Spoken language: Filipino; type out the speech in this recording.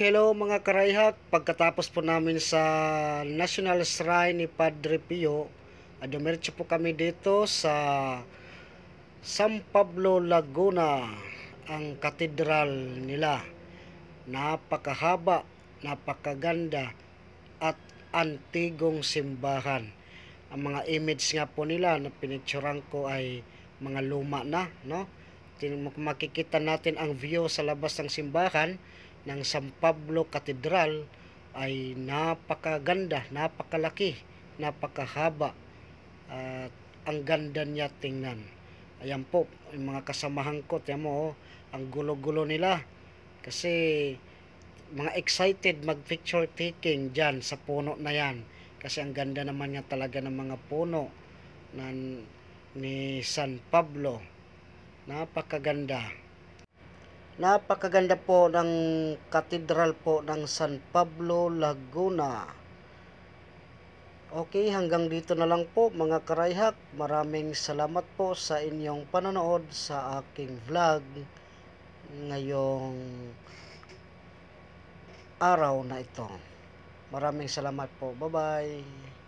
Hello mga karayhak, pagkatapos po namin sa National Shrine ni Padre Pio, dumiretso po kami dito sa San Pablo, Laguna, ang katedral nila. Napakahaba, napakaganda at antigong simbahan. Ang mga image nga po nila na pinicturean ko ay mga luma na, no? Makikita natin ang view sa labas ng simbahan ng San Pablo Cathedral ay napakaganda, napakalaki, napakahaba at ang ganda niya tingnan. Ayan po, yung mga kasamahan ko, tiyan mo, ang gulo-gulo nila kasi mga excited mag picture taking dyan sa puno na yan kasi ang ganda naman niya talaga ng mga puno ni San Pablo. Napakaganda po ng katedral po ng San Pablo, Laguna. Okay, hanggang dito na lang po mga karayhak. Maraming salamat po sa inyong panonood sa aking vlog ngayong araw na ito. Maraming salamat po. Bye-bye.